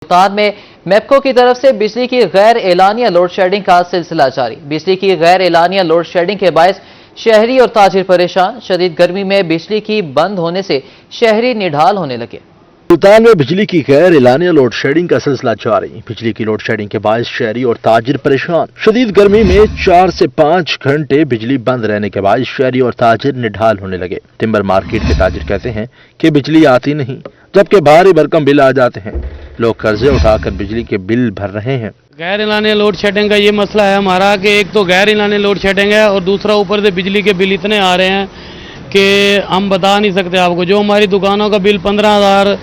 ملتان میں میپکو کی طرف سے بجلی کی غیر اعلانیہ لوڈ شیڈنگ کا سلسلہ جاری۔ بجلی کی غیر اعلانیہ لوڈ شیڈنگ کے باعث شہری اور تاجر پریشان۔ شدید گرمی میں بجلی کی بند ہونے سے شہری نڈھال ہونے لگے۔ ملتان میں بجلی کی غیر اعلانیہ لوڈ شیڈنگ کا سلسلہ جاری۔ بجلی کی لوڈ شیڈنگ کے باعث شہری اور تاجر پریشان۔ شدید گرمی میں 4 سے 5 گھنٹے بجلی بند رہنے کے باعث شہری اور تاجر نڈھال ہونے لگے۔ ٹمبر مارکیٹ کے تاجر کہتے ہیں کہ بجلی آتی نہیں، جبکہ بھاری بھرکم بل آ جاتے ہیں۔ لوگ قرضے اٹھا کر بجلی کے بل بھر رہے ہیں۔ غیر اعلانیہ لوڈ شیڈنگ کا یہ مسئلہ ہے ہمارا کہ ایک تو غیر اعلانیہ لوڈ شیڈنگ ہے اور دوسرا اوپر سے بجلی کے بل اتنے آ رہے ہیں کہ ہم بتا نہیں سکتے آپ کو۔ جو ہماری دکانوں کا بل 15,000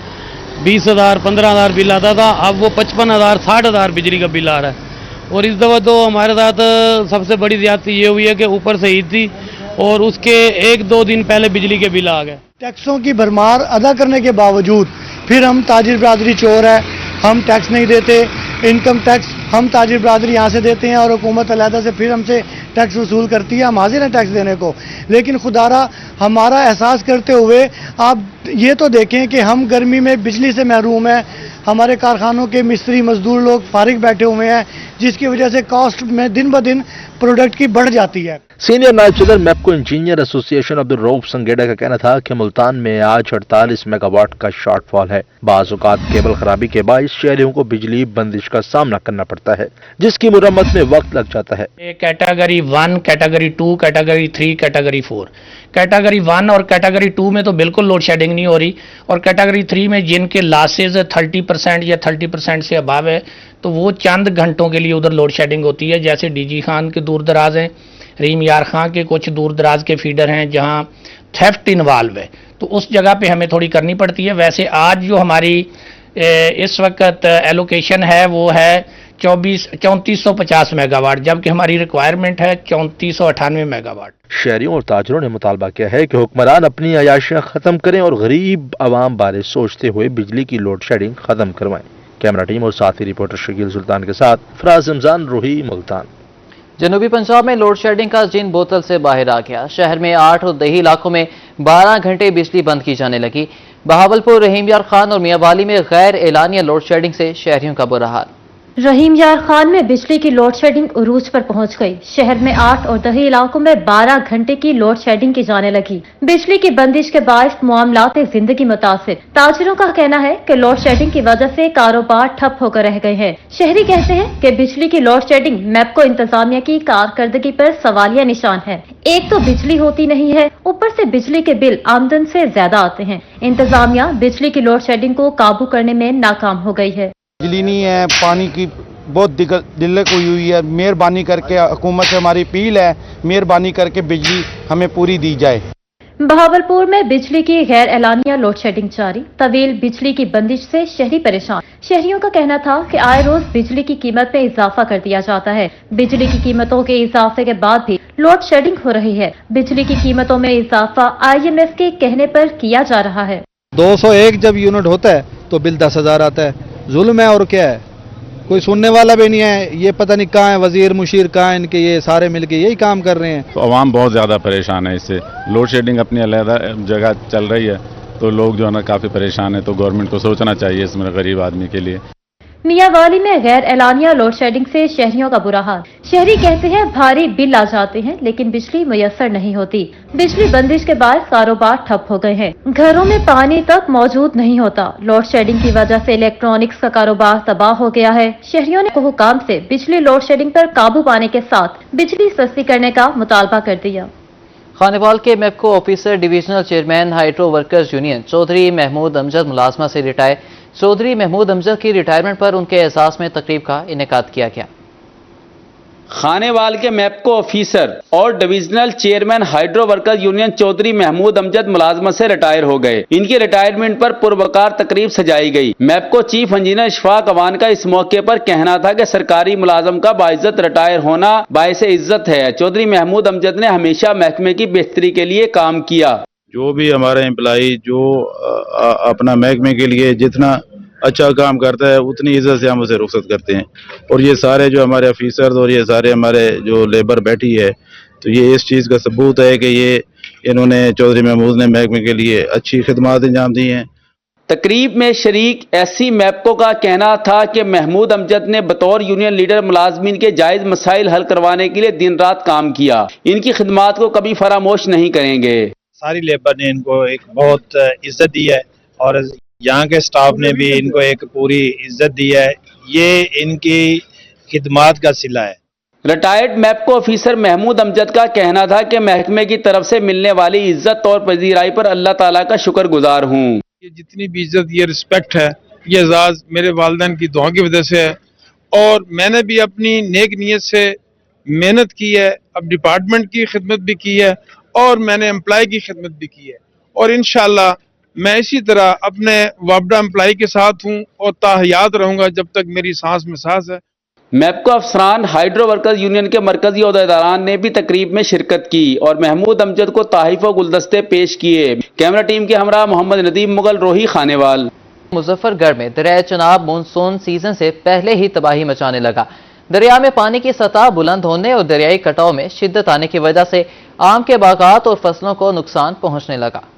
20,000 15,000 بل آتا تھا، اب وہ 55,000 60,000 بجلی کا بل آ رہا ہے۔ اور اس دفعہ تو ہمارے ساتھ سب سے بڑی زیادتی یہ ہوئی ہے کہ اوپر سے عید تھی اور اس کے 1-2 دن پہلے بجلی کے بل آ گئے۔ ٹیکسوں کی بھرمار ادا کرنے کے باوجود پھر ہم تاجر برادری چور ہے، ہم ٹیکس نہیں دیتے۔ انکم ٹیکس ہم تاجر برادری یہاں سے دیتے ہیں اور حکومت علیحدہ سے پھر ہم سے ٹیکس وصول کرتی ہے۔ ہم حاضر ہیں ٹیکس دینے کو، لیکن خدارا ہمارا احساس کرتے ہوئے آپ یہ تو دیکھیں کہ ہم گرمی میں بجلی سے محروم ہیں۔ ہمارے کارخانوں کے مستری مزدور لوگ فارغ بیٹھے ہوئے ہیں، جس کی وجہ سے کاسٹ میں دن بدن پروڈکٹ کی بڑھ جاتی ہے۔ سینئر نائب صدر میپکو انجینئر ایسوسی ایشن عبدالرؤف سنگیڈا کا کہنا تھا کہ ملتان میں آج 48 میگا واٹ کا شارٹ فال ہے۔ بعض اوقات کیبل خرابی کے باعث شہریوں کو بجلی بندش کا سامنا کرنا پڑتا ہے، جس کی مرمت میں وقت لگ جاتا ہے۔ Category 1، category 2، category 3، category 4۔ Category 1 اور کیٹیگری 2 میں تو بالکل لوڈ شیڈنگ نہیں ہو رہی، اور کیٹیگری 3 میں جن کے لاسز 30% یا 30% سے اباو ہے تو وہ چند گھنٹوں کے لیے ادھر لوڈ شیڈنگ ہوتی ہے، جیسے ڈی جی خان کے دور دراز ہیں، ریم یار خان کے کچھ دور دراز کے فیڈر ہیں جہاں تھیفٹ انوالو ہے، تو اس جگہ پہ ہمیں تھوڑی کرنی پڑتی ہے۔ ویسے آج جو ہماری اس وقت ایلوکیشن ہے وہ ہے 3450 میگا واٹ، جبکہ ہماری ریکوائرمنٹ ہے 3498 میگا واٹ۔ شہریوں اور تاجروں نے مطالبہ کیا ہے کہ حکمران اپنی عیاشیاں ختم کریں اور غریب عوام بارے سوچتے ہوئے بجلی کی لوڈ شیڈنگ ختم کروائیں۔ کیمرہ ٹیم اور ساتھی رپورٹر شکیل سلطان کے ساتھ فراز رمضان، روہی، ملتان۔ جنوبی پنجاب میں لوڈ شیڈنگ کا جن بوتل سے باہر آ گیا۔ شہر میں 8 اور دیہی علاقوں میں 12 گھنٹے بجلی بند کی جانے لگی۔ بہاولپور، رحیم یار خان اور میاں والی میں غیر اعلانیہ لوڈ شیڈنگ سے شہریوں کا برا حال۔ رحیم یار خان میں بجلی کی لوڈ شیڈنگ عروج پر پہنچ گئی۔ شہر میں 8 اور دیہی علاقوں میں 12 گھنٹے کی لوڈ شیڈنگ کی جانے لگی۔ بجلی کی بندش کے باعث معاملات زندگی متاثر۔ تاجروں کا کہنا ہے کہ لوڈ شیڈنگ کی وجہ سے کاروبار ٹھپ ہو کر رہ گئے ہیں۔ شہری کہتے ہیں کہ بجلی کی لوڈ شیڈنگ میپکو انتظامیہ کی کارکردگی پر سوالیہ نشان ہے۔ ایک تو بجلی ہوتی نہیں ہے، اوپر سے بجلی کے بل آمدن سے زیادہ آتے ہیں۔ انتظامیہ بجلی کی لوڈ شیڈنگ کو قابو کرنے میں ناکام ہو گئی ہے۔ بجلی نہیں ہے، پانی کی بہت دقت ہوئی ہے۔ مہربانی کر کے حکومت سے ہماری اپیل ہے، مہربانی کر کے بجلی ہمیں پوری دی جائے۔ بہاولپور میں بجلی کی غیر اعلانیہ لوڈ شیڈنگ جاری۔ طویل بجلی کی بندش سے شہری پریشان۔ شہریوں کا کہنا تھا کہ آئے روز بجلی کی قیمت میں اضافہ کر دیا جاتا ہے۔ بجلی کی قیمتوں کے اضافے کے بعد بھی لوڈ شیڈنگ ہو رہی ہے۔ بجلی کی قیمتوں میں اضافہ IMS کے کہنے پر کیا جا رہا ہے۔ 201 جب یونٹ ہوتا ہے تو بل 10,000 آتا ہے۔ ظلم ہے اور کیا ہے، کوئی سننے والا بھی نہیں ہے۔ یہ پتہ نہیں کہاں ہے وزیر مشیر، کہاں ان کے، یہ سارے مل کے یہی کام کر رہے ہیں۔ عوام بہت زیادہ پریشان ہے اس سے۔ لوڈ شیڈنگ اپنی علیحدہ جگہ چل رہی ہے تو لوگ جو ہے نا کافی پریشان ہیں، تو گورنمنٹ کو سوچنا چاہیے اس میں غریب آدمی کے لیے۔ میاں والی میں غیر اعلانیہ لوڈ شیڈنگ سے شہریوں کا برا حال۔ شہری کہتے ہیں بھاری بل آ جاتے ہیں لیکن بجلی میسر نہیں ہوتی۔ بجلی بندش کے باعث کاروبار ٹھپ ہو گئے ہیں۔ گھروں میں پانی تک موجود نہیں ہوتا۔ لوڈ شیڈنگ کی وجہ سے الیکٹرانکس کا کاروبار تباہ ہو گیا ہے۔ شہریوں نے حکام سے بجلی لوڈ شیڈنگ پر قابو پانے کے ساتھ بجلی سستی کرنے کا مطالبہ کر دیا۔ خانیوال کے MEPCO officer divisional chairman hydro workers union Chaudhry Mahmood Amjad ملازمہ سے ریٹائر۔ چودھری محمود امجد کی ریٹائرمنٹ پر ان کے اعزاز میں تقریب کا انعقاد کیا گیا۔ خانیوال کے میپکو آفیسر اور divisional chairman hydro workers union Chaudhry Mahmood Amjad ملازمت سے ریٹائر ہو گئے۔ ان کی ریٹائرمنٹ پر پروقار تقریب سجائی گئی۔ میپکو چیف انجینئر اشفاق اوان کا اس موقع پر کہنا تھا کہ سرکاری ملازم کا باعزت ریٹائر ہونا باعث عزت ہے۔ چودھری محمود امجد نے ہمیشہ محکمے کی بہتری کے لیے کام کیا۔ جو بھی ہمارا امپلائی جو اپنا محکمے کے لیے جتنا اچھا کام کرتا ہے اتنی عزت سے ہم اسے رخصت کرتے ہیں، اور یہ سارے جو ہمارے آفیسرز اور یہ سارے ہمارے جو لیبر بیٹھی ہے تو یہ اس چیز کا ثبوت ہے کہ انہوں نے چودھری محمود نے محکمے کے لیے اچھی خدمات انجام دی ہیں۔ तकरीब में शरीक एससी मैपको का कहना था कि महमूद अमजद ने बतौर यूनियन लीडर मुलाजमीन के जायज मसाइल हल करवाने के लिए दिन रात काम किया। इनकी खिदमात को कभी फरामोश नहीं करेंगे। सारी लेबर ने इनको एक बहुत इज्जत दी है और यहाँ के स्टाफ ने भी इनको एक पूरी इज्जत दी है। ये इनकी खिदमात का सिला है। रिटायर्ड मैपको ऑफिसर महमूद अमजद का कहना था कि महकमे की तरफ से मिलने वाली इज्जत और पजीराई पर अल्लाह ताला का शुक्रगुजार हूँ। ये जितनी भी इज्जत, ये रिस्पेक्ट है, ये एजाज मेरे वालिदैन की दुआ की वजह से है और मैंने भी अपनी नेक नीयत से मेहनत की है, अब डिपार्टमेंट की खिदमत भी की है और मैंने एम्प्लॉय की खिदमत भी की है और इंशाल्लाह मैं इसी तरह अपने वापडा एम्प्लॉय के साथ हूँ और ताहयात रहूँगा जब तक मेरी सांस में सांस है। मैपको अफसरान, हाइड्रो वर्कर्स यूनियन के मरकजी ओहदेदारान ने भी तकरीब में शिरकत की और महमूद अमजद को तोहफे व गुलदस्ते पेश किए। कैमरा टीम के हमरा मोहम्मद नदीम मुगल, रोही खानेवाल। मुजफ्फरगढ़ में दरिया चनाब मानसून सीजन से पहले ही तबाही मचाने लगा। दरिया में पानी की सतह बुलंद होने और दरियाई कटाव में शिद्दत आने की वजह से आम के बागात और फसलों को नुकसान पहुंचने लगा।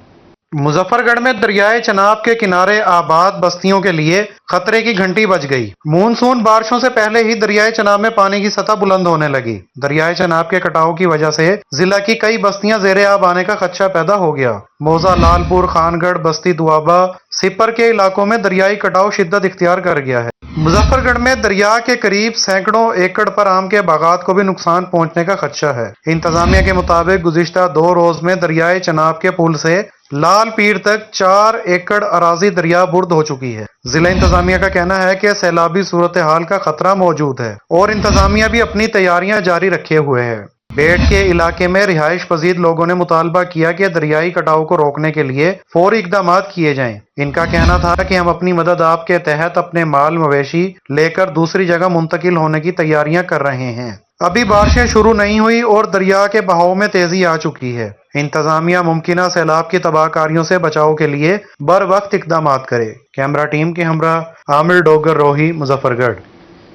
मुजफ्फरगढ़ में दरियाए चनाब के किनारे आबाद बस्तियों के लिए खतरे की घंटी बज गई। मानसून बारिशों से पहले ही दरियाए चनाब में पानी की सतह बुलंद होने लगी। दरियाए चनाब के कटाव की वजह से जिला की कई बस्तियां ज़ेरे आब आने का खदशा पैदा हो गया। मोजा, लालपुर, खानगढ़, बस्ती दुआबा, सिपर के इलाकों में दरियाई कटाव शिद्दत इख्तियार कर गया है। मुजफ्फरगढ़ में दरिया के करीब सैकड़ों एकड़ पर आम के बागात को भी नुकसान पहुंचने का खदशा है। इंतजामिया के मुताबिक गुज़िश्ता 2 रोज में दरियाए चनाब के पुल से लाल पीर तक 4 एकड़ अराजी दरिया बुर्द हो चुकी है। जिला इंतजामिया का कहना है कि सैलाबी सूरत हाल का खतरा मौजूद है और इंतजामिया भी अपनी तैयारियां जारी रखे हुए है। बेट के इलाके में रिहाइश पजीर लोगों ने मुतालबा किया कि दरियाई कटाव को रोकने के लिए फौरी इकदाम किए जाएं। इनका कहना था कि हम अपनी मदद आप के तहत अपने माल मवेशी लेकर दूसरी जगह मुंतकिल होने की तैयारियां कर रहे हैं। अभी बारिशें शुरू नहीं हुई और दरिया के बहाव में तेजी आ चुकी है। इंतजामिया मुमकिना सैलाब की तबाहकारियों से बचाव के लिए बर वक्त इकदाम करे। कैमरा टीम के हमरा आमिर डोगर, रोही, मुजफ्फरगढ़।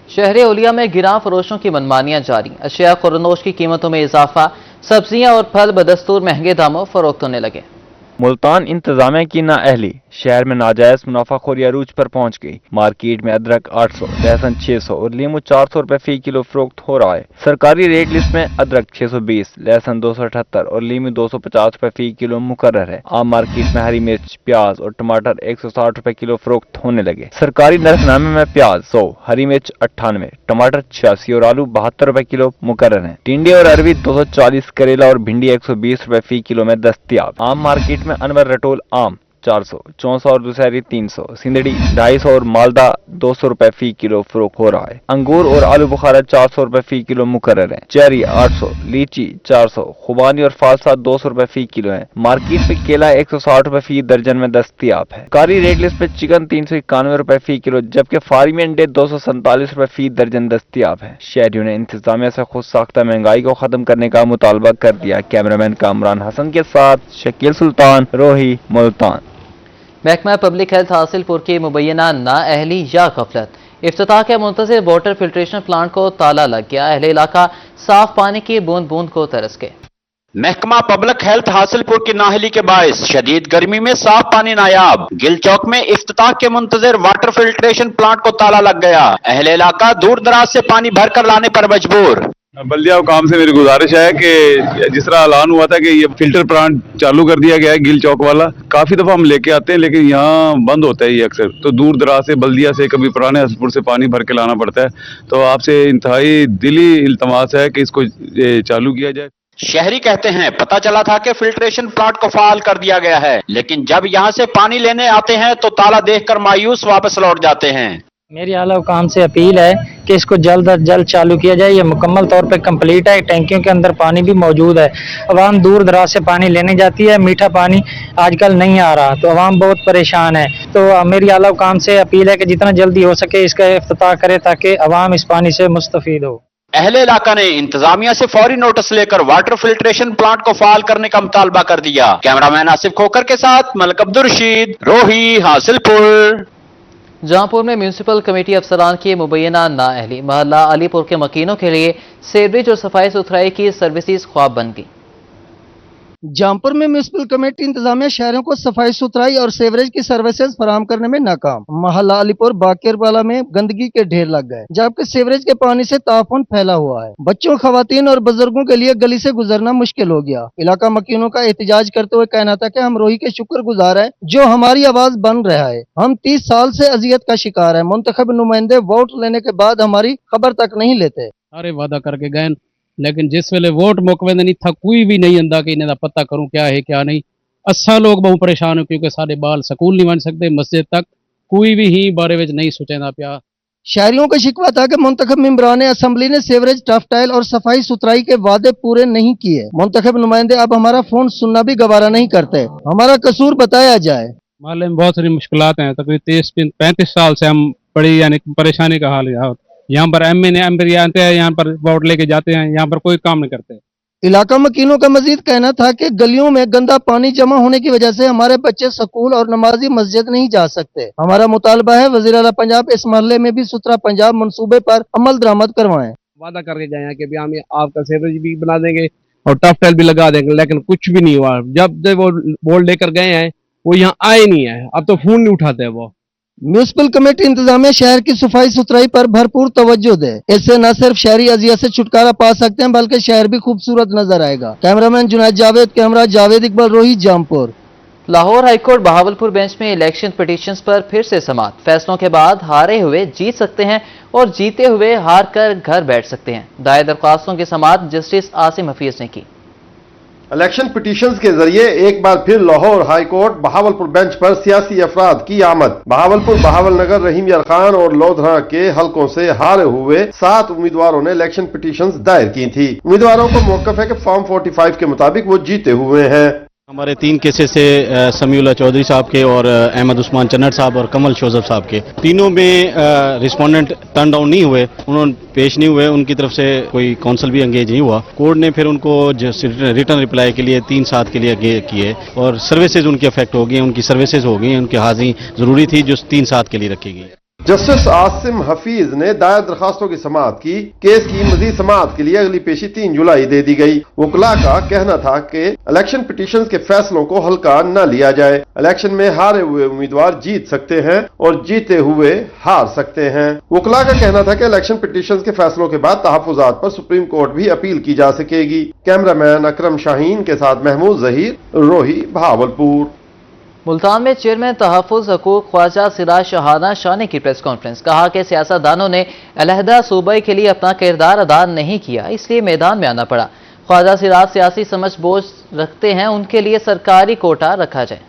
शहर ओलिया में गिरां फरोशों की मनमानियां जारी। अशिया खुरनोश की कीमतों में इजाफा, सब्जियां और फल बदस्तूर महंगे दामों फरोख्त होने लगे। मुल्तान इंतजामिया की नाअहली शहर में नाजायज मुनाफाखोरी अरूज पर पहुंच गई। मार्केट में अदरक 800, लहसुन 600 और लीमू 400 रुपए फी किलो फरोख्त हो रहा है। सरकारी रेट लिस्ट में अदरक 620, लहसुन 278 और लीमू 250 रुपए फी किलो मुकर्रर है। आम मार्केट में हरी मिर्च, प्याज और टमाटर 160 रुपए किलो फरोख्त होने लगे। सरकारी नरखनामे में प्याज 100, हरी मिर्च 98, टमाटर 86 और आलू 72 रुपए किलो मुकर्रर है। टिंडे और अरबी 240, करेला और भिंडी 120 रुपए फी किलो में दस्तयाब। आम मार्केट में अनवर रटोल आम 400, चौंसा और दुशहरी 300, सिंदड़ी 250 और मालदा 200 रुपए फी किलो फरोख्त हो रहा है। अंगूर और आलू बुखारा 400 रुपए फी किलो मुकर्रर है। चेरी 800, लीची 400, खुबानी और फालसा 200 रुपए फी किलो है। मार्केट में केला 160 रुपए फी दर्जन में दस्तयाब है। सरकारी रेट लिस्ट पे चिकन 391 रुपए फी किलो जबकि फार्मी अंडे 247 रुपए फी दर्जन दस्तयाब है। शहरियों ने इंतजामिया से खुद साख्ता महंगाई को खत्म करने का मुतालबा कर दिया। कैमरामैन कामरान हसन के साथ शकील सुल्तान, रोही, मुल्तान। महकमा पब्लिक हेल्थ हासिलपुर की मुबैना नाअहली या गफलत। इफ्तिताह के मुंतज़िर वाटर फिल्ट्रेशन प्लांट को ताला लग गया। अहले इलाका साफ पानी की बूंद बूंद को तरस गए। महकमा पब्लिक हेल्थ हासिलपुर की नाअहली के बायस शदीद गर्मी में साफ पानी नायाब। गिल चौक में इफ्तिताह के मुंतज़िर वाटर फिल्ट्रेशन प्लांट को ताला लग गया। अहले इलाका दूर दराज से पानी भर कर लाने पर मजबूर। बल्दिया काम से मेरी गुजारिश है कि जिस तरह ऐलान हुआ था कि ये फिल्टर प्लांट चालू कर दिया गया है गिल चौक वाला, काफी दफा हम लेके आते हैं लेकिन यहाँ बंद होता है ये अक्सर। तो दूर दराज से बल्दिया से कभी पुराने हसपुर से पानी भर के लाना पड़ता है। तो आपसे इंतहाई दिली इल्तमास है कि इसको चालू किया जाए। शहरी कहते हैं पता चला था कि फिल्ट्रेशन प्लांट को फाल कर दिया गया है, लेकिन जब यहाँ से पानी लेने आते हैं तो ताला देखकर मायूस वापस लौट जाते हैं। मेरी आला हुकाम से अपील है कि इसको जल्द अज जल्द चालू किया जाए। ये मुकम्मल तौर पे कंप्लीट है। टैंकियों के अंदर पानी भी मौजूद है। अवाम दूर दराज से पानी लेने जाती है, मीठा पानी आजकल नहीं आ रहा तो अवाम बहुत परेशान है। तो मेरी आला हुकाम से अपील है कि जितना जल्दी हो सके इसका इफ्तिताह करे ताकि अवाम इस पानी से मुस्तफीद हो। अहले इलाका ने इंतजामिया से फौरी नोटिस लेकर वाटर फिल्ट्रेशन प्लांट को फाल करने का मुतालबा कर दिया। कैमरामैन आसिफ खोकर के साथ मलिक अब्दुल रशीद, रोही, हासिलपुर। जहांपुर में म्यूनिसिपल कमेटी अफसरान की मुबैना नाअहली। महल्ला अलीपुर के मकीनों के लिए सीवरेज और सफाई सुथराई की सर्विसेज ख्वाब बन गई। जौनपुर में म्यूनिसिपल कमेटी इंतजामिया शहरों को सफाई सुथराई और सीवरेज की सर्विसेज फराहम करने में नाकाम। मोहल्ला अलीपुर बाकेरवाला में गंदगी के ढेर लग गए, जबकि सीवरेज के पानी से ताफून फैला हुआ है। बच्चों, खवातीन और बुजुर्गों के लिए गली से गुजरना मुश्किल हो गया। इलाका मकीनों का एहतजाज करते हुए कहना था कि हम रोही के शुक्रगुजार है जो हमारी आवाज बन रहा है। हम 30 साल से अजियत का शिकार है। मुंतखब नुमाइंदे वोट लेने के बाद हमारी खबर तक नहीं लेते। सारे वादा करके गए, लेकिन जिस वेले वोट मुकवे नहीं था, कोई भी नहीं आंदा कि इन्हें पता करूं क्या है क्या नहीं। असा लोग बहुत परेशान हो, क्योंकि सारे बाल स्कूल नहीं बन सकते, मस्जिद तक कोई भी ही बारे में नहीं सोचेंदा पिया। शहरियों का शिकवा था कि मुंतखब मेंबरान असम्बली ने सीवरेज, टफ टाइल और सफाई सुथराई के वादे पूरे नहीं किए। मुंतखब नुमाइंदे अब हमारा फोन सुनना भी गवारा नहीं करते। हमारा कसूर बताया जाए। मोहल्ले में बहुत सारी मुश्किलात हैं। तकरीबन 30-35 साल से हम बड़ी यानी परेशानी का हाल है। यहाँ पर एमपी आते हैं, यहाँ पर वोट लेके जाते हैं, यहाँ पर कोई काम नहीं करते। इलाका मकीनों का मजीद कहना था कि गलियों में गंदा पानी जमा होने की वजह से हमारे बच्चे स्कूल और नमाजी मस्जिद नहीं जा सकते। हमारा मुतालबा है वज़ीर आला पंजाब इस मरहले में भी सुथरा पंजाब मंसूबे पर अमल दरामद करवाएं। वादा करके गए हैं कि भी हम आपका सीवरेज भी बना देंगे और टफ टाइल भी लगा देंगे, लेकिन कुछ भी नहीं हुआ। जब से वो बोर्ड लेकर गए हैं वो यहाँ आए नहीं है, अब तो फोन नहीं उठाते वो। म्यूनिसिपल कमेटी इंतजामिया शहर की सफाई सुथराई पर भरपूर तवज्जो दे। इससे न सिर्फ शहरी अजियत से छुटकारा पा सकते हैं बल्कि शहर भी खूबसूरत नजर आएगा। कैमरामैन जुनैद जावेद, कैमरा जावेद इकबाल, रोही, जौनपुर। लाहौर हाईकोर्ट बहावलपुर बेंच में इलेक्शन पिटीशंस पर फिर से समाअत। फैसलों के बाद हारे हुए जीत सकते हैं और जीते हुए हार कर घर बैठ सकते हैं। दायर दरख्वास्तों की समाअत जस्टिस आसिम हफीज ने की। इलेक्शन पिटीशंस के जरिए एक बार फिर Lahore high court Bahawalpur bench पर सियासी अफराद की आमद। बहावलपुर, बहावल नगर, रहीम यार खान और लोधरा के हलकों से हारे हुए 7 उम्मीदवारों ने इलेक्शन पिटीशंस दायर की थी। उम्मीदवारों को मौकफ है कि फॉर्म 45 के मुताबिक वो जीते हुए हैं। हमारे 3 केसेस से समीउल्लाह चौधरी साहब के और अहमद उस्मान चन्नट साहब और कमल शोजब साहब के, तीनों में रिस्पोंडेंट टर्न डाउन नहीं हुए, उन्होंने पेश नहीं हुए, उनकी तरफ से कोई काउंसिल भी एंगेज नहीं हुआ। कोर्ट ने फिर उनको रिटर्न रिप्लाई के लिए 3 साल के लिए किए और सर्विसेज उनकी अफेक्ट हो गई, उनकी सर्विसेज हो गई, उनकी हाजिरी जरूरी थी जो 3 साल के लिए रखी गई। जस्टिस आसिम हफीज ने दायर दरखास्तों की समाअत की। केस की मजीद समाअत के लिए अगली पेशी 3 जुलाई दे दी गई। वकला का कहना था कि इलेक्शन पिटीशंस के फैसलों को हल्का न लिया जाए। इलेक्शन में हारे हुए उम्मीदवार जीत सकते हैं और जीते हुए हार सकते हैं। वकला का कहना था कि इलेक्शन पिटीशंस के फैसलों के बाद तहफ्फुजात पर सुप्रीम कोर्ट भी अपील की जा सकेगी। कैमरामैन अकरम शाहीन के साथ महमूद जहीर, रोही, बहावलपुर। मुल्तान में चेयरमैन तहफ़्फ़ुज़ हकूक़ ख्वाजा सिराज शाहाना शाह ने की प्रेस कॉन्फ्रेंस। कहा कि सियासतदानों ने अलहदा सूबे के लिए अपना किरदार अदा नहीं किया, इसलिए मैदान में आना पड़ा। ख्वाजा सिराज सियासी समझ बोझ रखते हैं, उनके लिए सरकारी कोटा रखा जाए।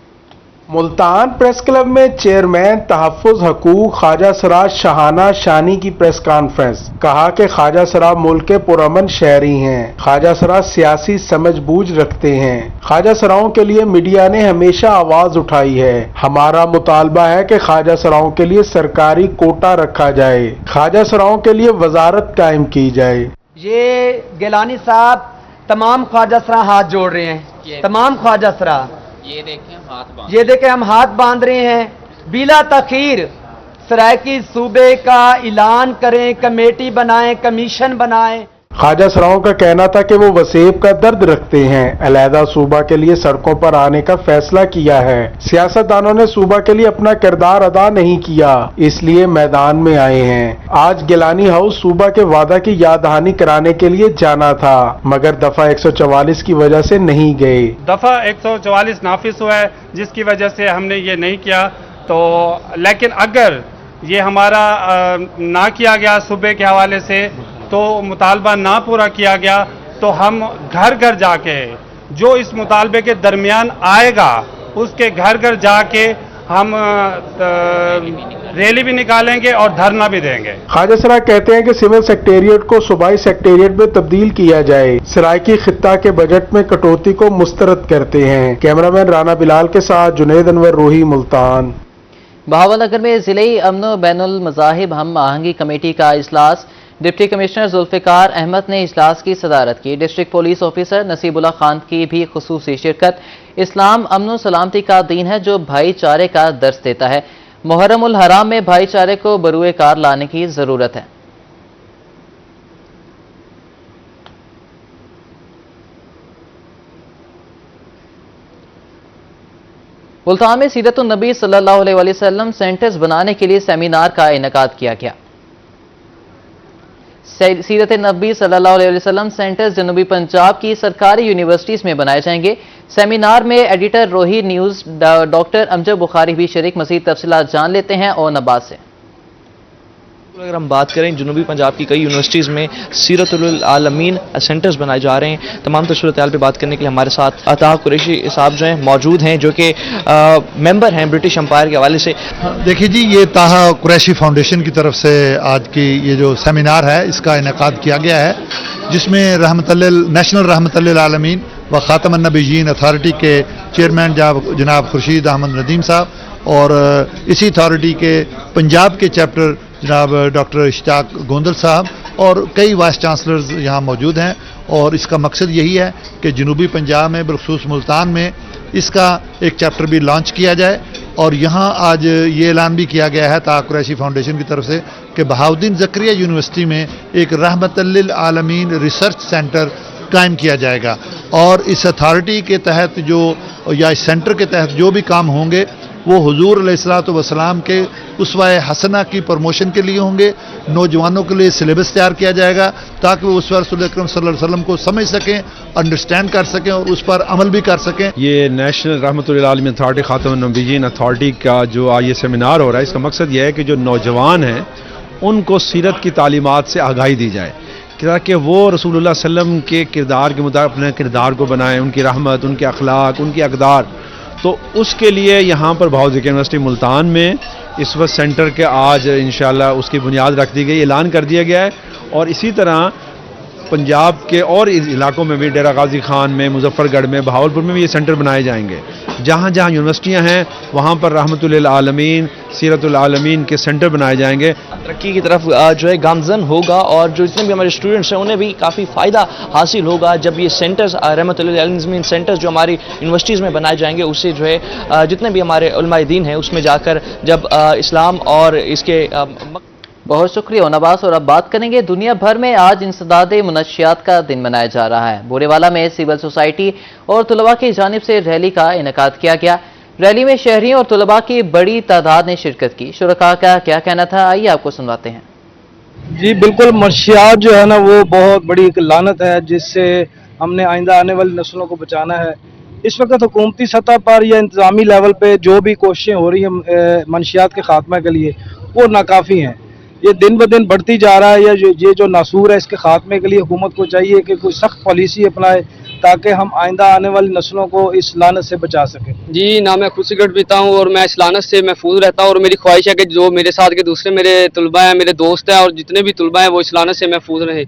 मुल्तान प्रेस क्लब में चेयरमैन तहफ़्फ़ुज़ हकूक़ ख्वाजा सिराज शाहाना शानी की प्रेस कॉन्फ्रेंस। कहा कि ख्वाजा सिराज मुल्क के पुरअमन शहरी हैं। ख्वाजा सिराज सियासी समझबूझ रखते हैं। ख्वाजा सिराओं के लिए मीडिया ने हमेशा आवाज उठाई है। हमारा मुतालबा है कि ख्वाजा सिराओं के लिए सरकारी कोटा रखा जाए, ख्वाजा सिराओं के लिए वजारत कायम की जाए। ये गिलानी साहब तमाम ख्वाजा सिरा हाथ जोड़ रहे हैं, तमाम ख्वाजा सिरा। ये देखें हम हाथ बांध रहे हैं। बिला तखीर सरायकी सूबे का ऐलान करें, कमेटी बनाएं, कमीशन बनाएं। ख्वाजा सिराओं का कहना था कि वो वसेब का दर्द रखते हैं। अलहदा सूबा के लिए सड़कों पर आने का फैसला किया है। सियासतदानों ने सूबा के लिए अपना किरदार अदा नहीं किया, इसलिए मैदान में आए हैं। आज गिलानी हाउस सूबा के वादा की याद दहानी कराने के लिए जाना था, मगर दफा 144 की वजह से नहीं गए। दफा 144 नाफिज हुआ है, जिसकी वजह से हमने ये नहीं किया। तो लेकिन अगर ये हमारा ना किया गया सूबे के हवाले से, तो मुतालबा ना पूरा किया गया, तो हम घर घर जाके जो इस मुतालबे के दरमियान आएगा उसके घर घर जाके हम रैली भी निकालेंगे और धरना भी देंगे। ख्वाजा सिराज कहते हैं कि सिविल सेक्रेटेरिएट को सूबाई सेक्रेटेरिएट में तब्दील किया जाए। सरायकी खित्ता के बजट में कटौती को मुस्तरद करते हैं। कैमरामैन राना बिलाल के साथ जुनैद अनवर, रोही, मुल्तान। बहावलनगर में जिले अमन बैनुल मज़ाहिब हम आहंगी कमेटी का इजलास। डिप्टी कमिश्नर जुल्फ़िकार अहमद ने इजलास की सदारत की। District police officer Nasibullah Khan की भी खुसूसी शिरकत। इस्लाम अमन सलामती का दीन है जो भाईचारे का दर्स देता है। मुहर्रम उल हराम में भाईचारे को बरूए कार लाने की जरूरत है। मुल्तान में सीरत नबी सल्लल्लाहु अलैहि वसल्लम सेंटर्स बनाने के लिए सेमिनार का इनेकाद किया गया। सीरत नबी सल्लल्लाहु अलैहि वसल्लम सेंटर्स जनूबी पंजाब की सरकारी यूनिवर्सिटीज में बनाए जाएंगे। सेमिनार में एडिटर रोही न्यूज डॉक्टर अमजद बुखारी भी शरीक। मज़ीद तफसीलात जान लेते हैं और नबाज से। अगर हम बात करें जनूबी पंजाब की कई यूनिवर्सिटीज़ में सीरतुल आलमीन सेंटर्स बनाए जा रहे हैं। तमाम सूरत-ए-हाल पे बात करने के लिए हमारे साथ अता कुरैशी साहब जो हैं मौजूद हैं, जो कि मेंबर हैं ब्रिटिश एम्पायर के हवाले से। देखिए जी, ये ताहा कुरैशी फाउंडेशन की तरफ से आज की ये जो सेमिनार है इसका इनेकाद किया गया है, जिसमें नेशनल रहमतुल्लिल आलमीन व ख़ातमुन नबिय्यीन अथॉरिटी के चेयरमैन जनाब खुर्शीद अहमद नदीम साहब और इसी अथॉरिटी के पंजाब के चैप्टर जनाब डॉक्टर इश्तियाक गोंदल साहब और कई वाइस चांसलर्स यहाँ मौजूद हैं। और इसका मकसद यही है कि जनूबी पंजाब में बिलखुसूस मुल्तान में इसका एक चैप्टर भी लॉन्च किया जाए। और यहाँ आज ये ऐलान भी किया गया है ताहा कुरैशी फाउंडेशन की तरफ से कि बहाउद्दीन ज़करिया यूनिवर्सिटी में एक रहमतुल्लिल आलमीन रिसर्च सेंटर कायम किया जाएगा। और इस अथॉरिटी के तहत या इस सेंटर के तहत जो भी काम होंगे वो हुजूर अलैहिस्सलातु वस्सलाम के उसवा-ए हसना की प्रमोशन के लिए होंगे। नौजवानों के लिए सिलेबस तैयार किया जाएगा ताकि वो उसवा रसूल अकरम सल्लल्लाहु अलैहि वसल्लम को समझ सकें, अंडरस्टैंड कर सकें और उस पर अमल भी कर सकें। ये नेशनल रहमतुल्लिल आलमीन अथॉरिटी ख़ातमुन नबिय्यीन अथॉरिटी का जो ये सेमिनार हो रहा है, इसका मकसद ये है कि जो नौजवान हैं उनको सीरत की तालीमात से आगाही दी जाए ताकि वो रसूलुल्लाह सल्लल्लाहु अलैहि वसल्लम के किरदार के मुताबिक अपने किरदार को बनाएं, उनकी रहमत, उनके अखलाक, उनकी अक़दार। तो उसके लिए यहाँ पर बहाउद्दीन यूनिवर्सिटी मुल्तान में इस वक्त सेंटर के आज इंशाअल्लाह उसकी बुनियाद रख दी गई, ऐलान कर दिया गया है। और इसी तरह पंजाब के और इलाकों में भी डेरा गाजी खान में, मुजफ्फरगढ़ में, बहावलपुर में भी ये सेंटर बनाए जाएंगे। जहाँ जहाँ यूनिवर्सिटियाँ हैं वहाँ पर रहमतुल्लिल आलमीन, सीरतुल आलमीन के सेंटर बनाए जाएंगे। तरक्की की तरफ जो है गामजन होगा और जो जितने भी हमारे स्टूडेंट्स हैं उन्हें भी काफ़ी फ़ायदा हासिल होगा जब ये सेंटर्स रहमतुल्लिल आलमीन सेंटर्स जो हमारी यूनिवर्सिटीज़ में बनाए जाएंगे। उससे जो है जितने भी हमारे उलमाए दीन हैं उसमें जाकर जब इस्लाम और इसके बहुत शुक्रिया नवाज। और अब बात करेंगे, दुनिया भर में आज इंसदाद मुनशियात का दिन मनाया जा रहा है। बोरेवाला में सिविल सोसाइटी और तलबा की जानिब से रैली का इनेकाद किया गया। रैली में शहरियों और तलबा की बड़ी तादाद ने शिरकत की। शुरका का क्या कहना था, आइए आपको सुनवाते हैं। जी बिल्कुल, मनशियात जो है ना वो बहुत बड़ी एक लानत है जिससे हमने आइंदा आने वाली नस्लों को बचाना है। इस वक्त हुकूमती सतह पर या इंतजामी लेवल पे जो भी कोशिशें हो रही हैं मनशियात के खात्मे के लिए वो नाकाफ़ी हैं। ये दिन ब दिन बढ़ती जा रहा है। ये जो नासूर है इसके खात्मे के लिए हुकूमत को चाहिए कि कोई सख्त पॉलिसी अपनाए ताकि हम आइंदा आने वाली नस्लों को इस लानत से बचा सकें। जी ना, मैं खुद सिगरेट पीता हूँ और मैं इस लानत से महफूज रहता हूँ और मेरी ख्वाहिश है कि जो मेरे साथ के दूसरे मेरे तलबा हैं, मेरे दोस्त हैं और जितने भी तलबा हैं वो इस लानत से महफूज रहे।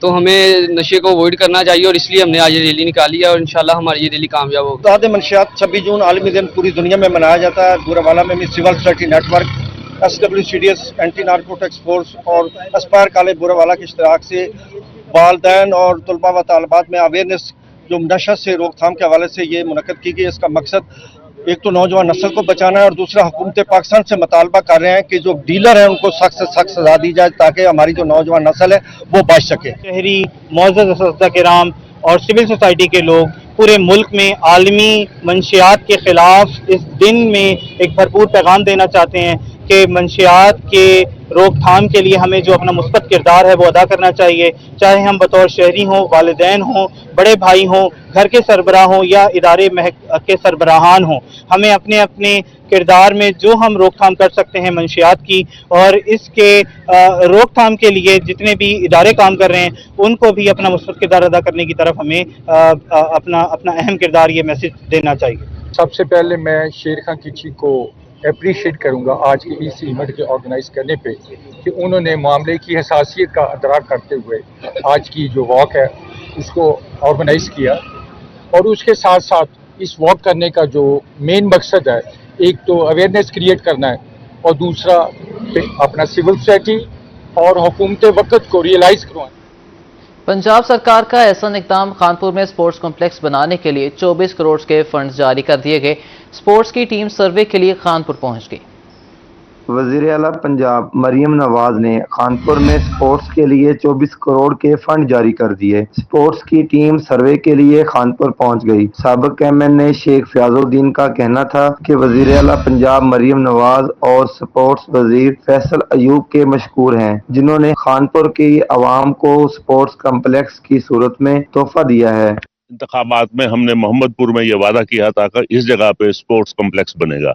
तो हमें नशे को अवॉइड करना चाहिए और इसलिए हमने आज ये रैली निकाली है और इंशाल्लाह हमारी ये रैली कामयाब होगी। इंसदाद मनशियात 26 जून आलमी दिन पूरी दुनिया में मनाया जाता है। बोरेवाला में भी civil society network, SWCDS anti narcotics force और एस्पायर कॉलेज बोरेवाला के इश्तराक से वालिदैन और तलबा व तालिबात में अवेयरनेस जो नशा से रोकथाम के हवाले से ये मुनक़्क़द की गई। इसका मकसद एक तो नौजवान नस्ल को बचाना है और दूसरा हुकूमत पाकिस्तान से मुतालबा कर रहे हैं कि जो डीलर हैं उनको सख्त से सख्त सजा दी जाए ताकि हमारी जो नौजवान नस्ल है वो बच सके। शहरी मुअज़्ज़ज़ असतिज़ा किराम और सिविल सोसाइटी के लोग पूरे मुल्क में आलमी मंशियात के खिलाफ इस दिन में एक भरपूर पैगाम देना चाहते हैं कि मंशियात के रोकथाम के लिए हमें जो अपना मुस्बत किरदार है वो अदा करना चाहिए, चाहे हम बतौर शहरी हों, वालिदैन हों, बड़े भाई हों, घर के सरबराह हों या इदारे के सरबराहान हों। हमें अपने अपने किरदार में जो हम रोकथाम कर सकते हैं मंशियात की और इसके रोकथाम के लिए जितने भी इदारे काम कर रहे हैं उनको भी अपना मुस्बत किरदार अदा करने की तरफ हमें अपना अहम किरदार ये मैसेज देना चाहिए। सबसे पहले मैं शेर खां किची को अप्रिशिएट करूंगा आज के इस इवेंट के ऑर्गेनाइज करने पे कि उन्होंने मामले की हसासियत का अदराक करते हुए आज की जो वॉक है इसको ऑर्गेनाइज किया। और उसके साथ साथ इस वॉक करने का जो मेन मकसद है, एक तो अवेयरनेस क्रिएट करना है और दूसरा अपना सिविल सोसाइटी और हुकूमत वक्त को रियलाइज करवाना। पंजाब सरकार का ऐसा इक़दाम, खानपुर में स्पोर्ट्स कॉम्प्लेक्स बनाने के लिए 24 करोड़ के फंड जारी कर दिए गए। स्पोर्ट्स की टीम सर्वे के लिए खानपुर पहुंच गई। वजीर आला पंजाब मरियम नवाज ने खानपुर में स्पोर्ट्स के लिए 24 करोड़ के फंड जारी कर दिए। स्पोर्ट्स की टीम सर्वे के लिए खानपुर पहुंच गई। साबिक एमएनए शेख फयाजुद्दीन का कहना था कि वजीर आला पंजाब मरियम नवाज और स्पोर्ट्स वजीर फैसल अयूब के मशकूर हैं, जिन्होंने खानपुर की आवाम को स्पोर्ट्स कम्प्लेक्स की सूरत में तोहफा दिया है। इंतखाबात में हमने मोहम्मदपुर में ये वादा किया था कि इस जगह पे स्पोर्ट्स कम्प्लेक्स बनेगा।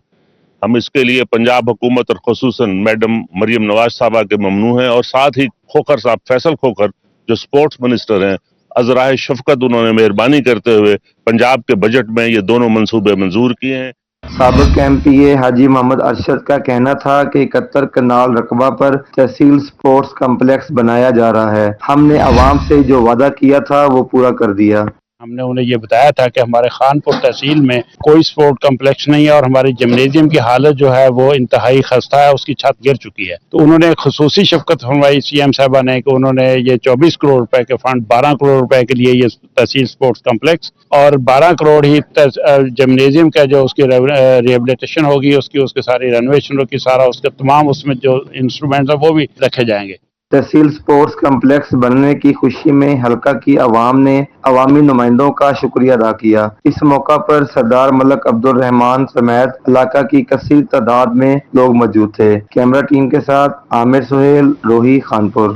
हम इसके लिए पंजाब हुकूमत और खुसूसन मैडम मरियम नवाज साहबा के ममनू हैं, और साथ ही खोखर साहब फैसल खोखर जो स्पोर्ट्स मिनिस्टर हैं, अजराए शफकत उन्होंने मेहरबानी करते हुए पंजाब के बजट में ये दोनों मंसूबे मंजूर किए हैं। साबिक एमपीए हाजी मोहम्मद अरशद का कहना था कि 71 कनाल रकबा पर तहसील स्पोर्ट्स कम्प्लेक्स बनाया जा रहा है। हमने आवाम से जो वादा किया था वो पूरा कर दिया। हमने उन्हें ये बताया था कि हमारे खानपुर तहसील में कोई स्पोर्ट कम्प्लेक्स नहीं है और हमारी जिम्नेजियम की हालत जो है वो इंतहाई खस्ता है, उसकी छत गिर चुकी है। तो उन्होंने खसूसी शफकत फरमाई सीएम साहबा ने कि उन्होंने ये 24 करोड़ रुपए के फंड 12 करोड़ रुपए के लिए ये तहसील स्पोर्ट्स कम्प्लेक्स और 12 करोड़ ही जिम्नेजियम का जो उसकी रिहेबिलिटेशन होगी, उसकी सारी रेनोवेशन होगी, सारा उसके तमाम उसमें जो इंस्ट्रूमेंट्स है वो भी रखे जाएंगे। तहसील स्पोर्ट्स कम्प्लेक्स बनने की खुशी में हल्का की आवाम ने अवामी नुमाइंदों का शुक्रिया अदा किया। इस मौका पर सरदार मलक अब्दुल रहमान समेत इलाका की कसीर तादाद में लोग मौजूद थे। कैमरा टीम के साथ आमिर सुहेल, रोही, खानपुर।